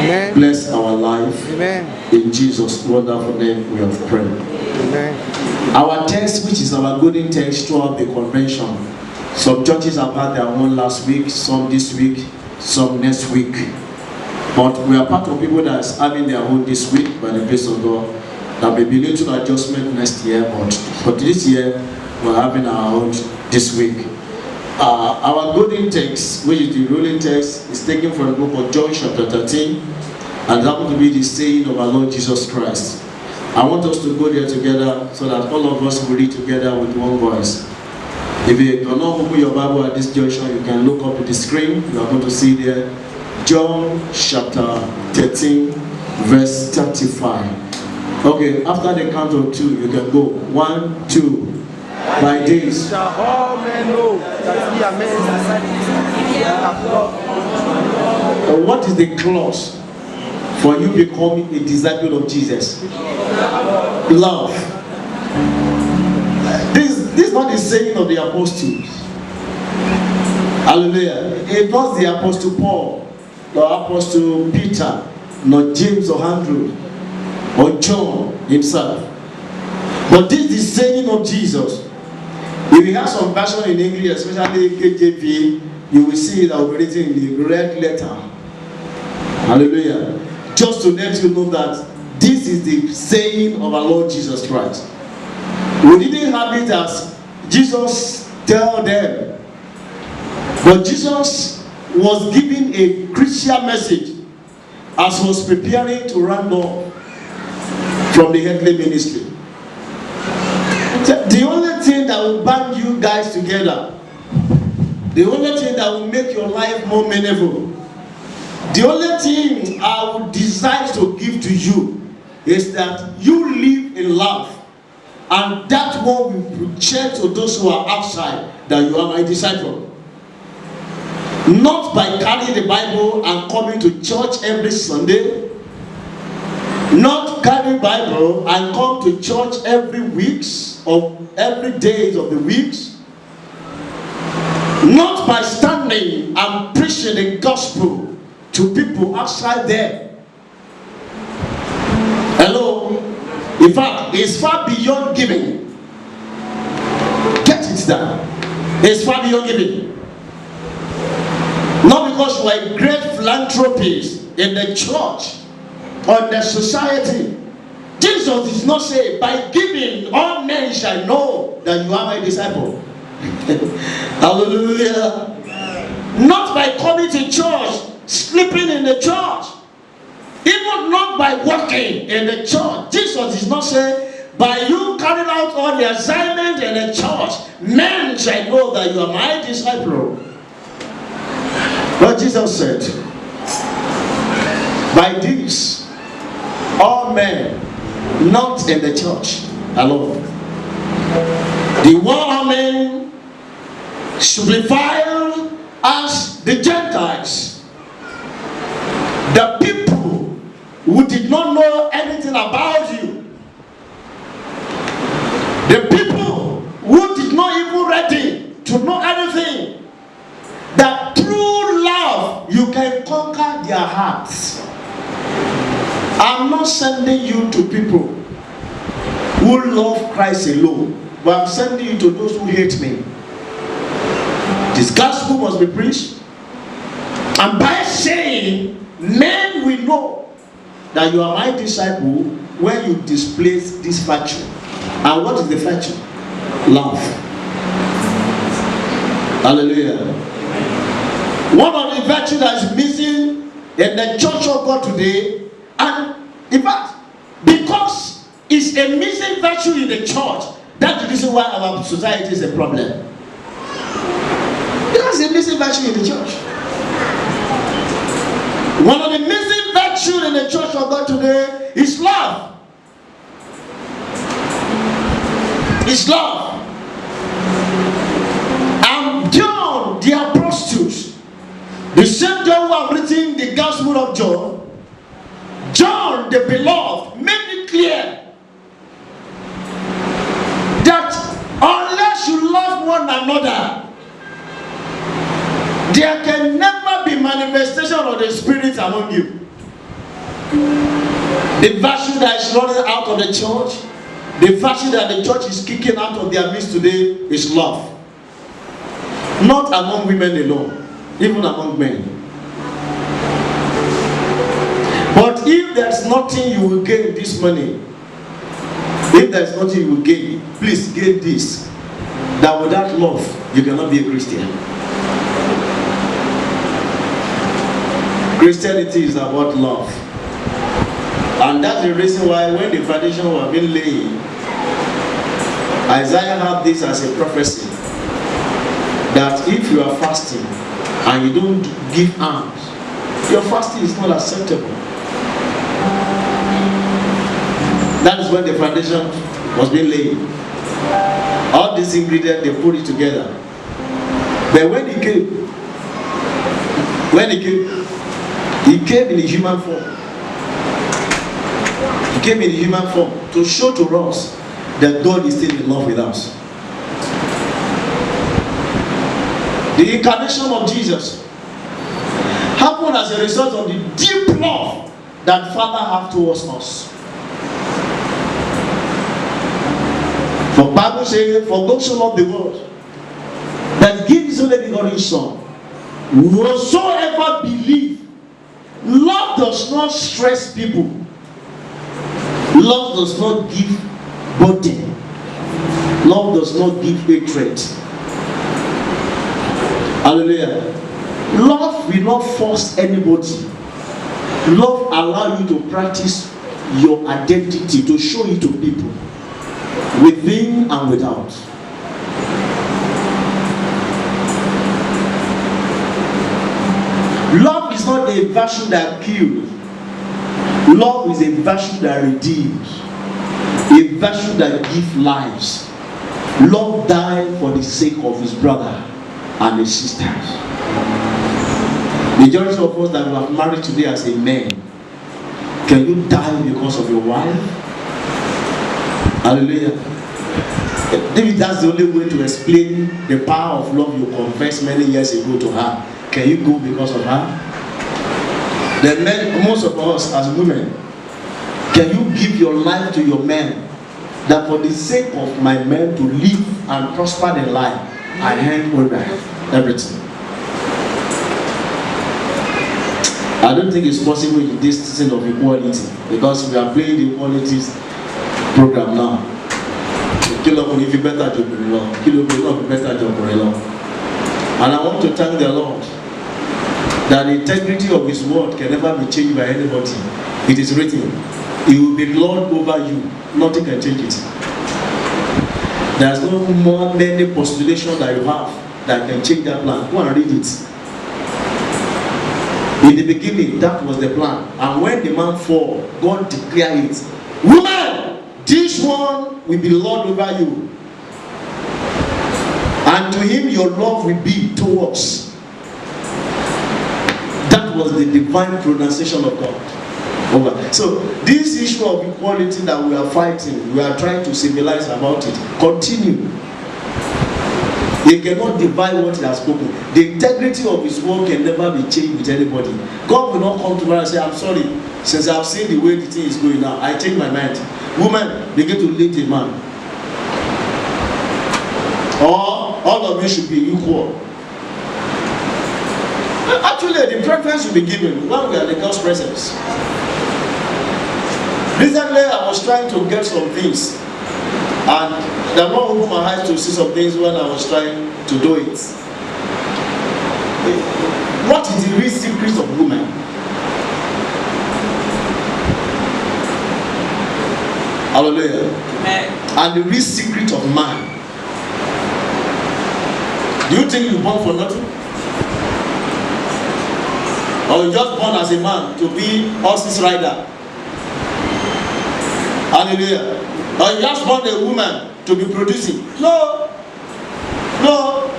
Amen. Bless our life. Amen. In Jesus' wonderful name we have prayed. Amen. Our text, which is our golden text throughout the convention. Some churches have had their own last week, some this week, some next week. But we are part of people that is having their own this week by the grace of God. There may be little adjustment next year, but for this year, we're having our own this week. Our golden text, which is the ruling text, is taken from the book of John chapter 13, and that will be the saying of our Lord Jesus Christ. I want us to go there together so that all of us will read together with one voice. If you cannot open your Bible at this junction, you can look up to the screen. You are going to see there John chapter 13, verse 35. Okay, after the count of 2, you can go. 1, 2. By this shall all men know that ye are men have loved. What is the clause for you becoming a disciple of Jesus? Love. This is not the saying of the apostles. Hallelujah. It was the apostle Paul, the apostle Peter, not James or Andrew or John himself. But this is the saying of Jesus. If you have some version in English, especially KJV, you will see that will be written in the red letter. Hallelujah. Just to let you know that this is the saying of our Lord Jesus Christ. We didn't have it as Jesus tell them, but Jesus was giving a Christian message as he was preparing to run off from the earthly ministry. The only thing that will bind you guys together, the only thing that will make your life more meaningful, the only thing I would desire to give to you is that you live in love, and that one will project to those who are outside that you are my disciple. Not by carrying the Bible and coming to church every Sunday, not carry Bible and come to church every weeks or every days of the weeks, not by standing and preaching the gospel to people outside there. Hello? In fact, it's far beyond giving. Get it down. It's far beyond giving. Not because you are a great philanthropist in the church or the society. Jesus did not say, by giving all men shall know that you are my disciple. Hallelujah. Not by coming to church, sleeping in the church. Even not by working in the church. Jesus did not say, by you carrying out all the assignment in the church, men shall know that you are my disciple. But Jesus said, by this, all men, not in the church alone. The one men should be filed as the Gentiles. The people who did not know anything about you. The people who did not even ready to know anything. That through love you can conquer their hearts. I'm not sending you to people who love Christ alone, but I'm sending you to those who hate me. This gospel must be preached, and by saying, men will know that you are my disciple when you display this virtue. And what is the virtue? Love. Hallelujah. One of the virtues that is missing in the church of God today, and in fact, because it's a missing virtue in the church, that's the reason why our society is a problem. Because it's a missing virtue in the church. One of the missing virtues in the church of God today is love. It's love. And John, the apostles, the same John who have written the Gospel of John, John the beloved, made it clear that unless you love one another, there can never be manifestation of the Spirit among you. The virtue that is running out of the church, the virtue that the church is kicking out of their midst today is love. Not among women alone, even among men. But if there's nothing you will gain this morning, if there's nothing you will gain, please gain this. That without love, you cannot be a Christian. Christianity is about love. And that's the reason why when the foundation was being laid, Isaiah had this as a prophecy. That if you are fasting and you don't give alms, your fasting is not acceptable. That is when the foundation was being laid. All these ingredients, they put it together. But when he came in a human form. He came in a human form to show to us that God is still in love with us. The incarnation of Jesus happened as a result of the deep love that Father has towards us. For the Bible says, for God so loved the world that He gave His only begotten Son, whosoever believe. Love does not stress people. Love does not give burden. Love does not give hatred. Hallelujah. Love will not force anybody. Love allows you to practice your identity, to show it to people, within and without. Love is not a virtue that kills. Love is a virtue that redeems, a virtue that gives lives. Love died for the sake of his brother and his sisters. Majority of us that we are married today as a man, can you die because of your wife? Hallelujah. Maybe that's the only way to explain the power of love you confessed many years ago to her. Can you go because of her? The men, most of us as women, can you give your life to your men, that for the sake of my men to live and prosper in life, I hand over everything? I don't think it's possible in this season of equality, because we are playing the equalities program now. If you better job, better job. And I want to thank the Lord that the integrity of His word can never be changed by anybody. It is written, He will be Lord over you. Nothing can change it. There's no more many postulations that you have that can change that plan. Go and read it. In the beginning, that was the plan. And when the man fall, God declared it. Woman, this one will be Lord over you. And to him your love will be towards. That was the divine pronunciation of God. Over. So this issue of equality that we are fighting, we are trying to civilize about it. Continue. He cannot divide what He has spoken. The integrity of His word can never be changed with anybody. God will not come to me and say, I'm sorry, since I've seen the way the thing is going now, I change my mind. Women, begin to lead a man. Or all of you should be equal. Actually, the preference will be given when we are in God's presence. Recently, I was trying to get some things, and the Lord opened my eyes to see some things when I was trying to do it. What is the real secret of women? Hallelujah. And the real secret of man. Do you think you're born for nothing? Or you're just born as a man to be horses rider? Hallelujah. Or you just born a woman to be producing? No. No.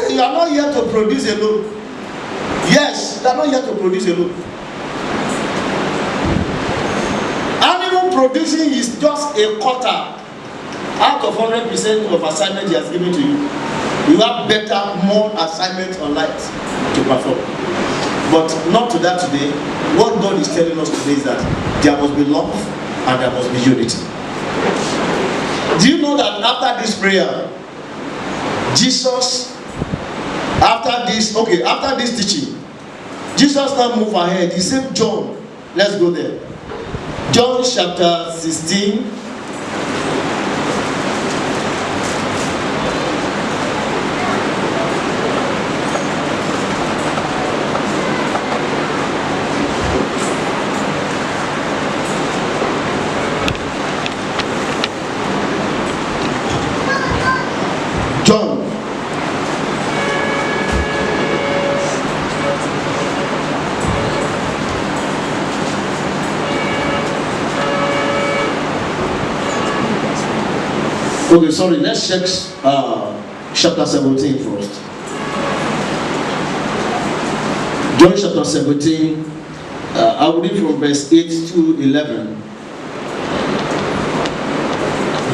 You are not here to produce alone. Yes, you are not here to produce alone. Animal producing is just a quarter out of 100% of assignment He has given to you. You have more assignments on life to perform. But not to that today. What God is telling us today is that there must be love and there must be unity. Do you know that after this prayer, Jesus, after this teaching, Jesus now moved ahead. He said, John, let's go there. John chapter 16. John. Okay, sorry, let's check chapter 17 first. John chapter 17, I will read from verse 8 to 11.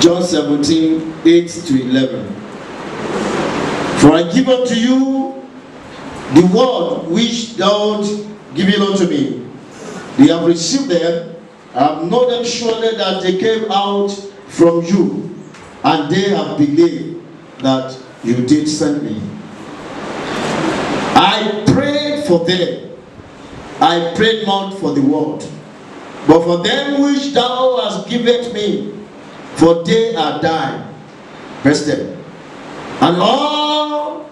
John 17, 8 to 11. For I give unto you the word which thou hast given unto me. They have received them, I have known them surely that they came out from you, and they have believed that you did send me. I prayed for them. I prayed not for the world, but for them which thou hast given me, for they are thine. Verse 10. And all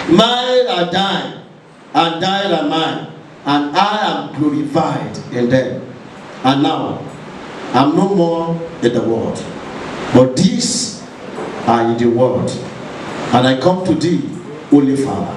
mine are thine, and thine are mine, and I am glorified in them. And now I am no more in the world, but these are in the world, and I come to thee, Holy Father.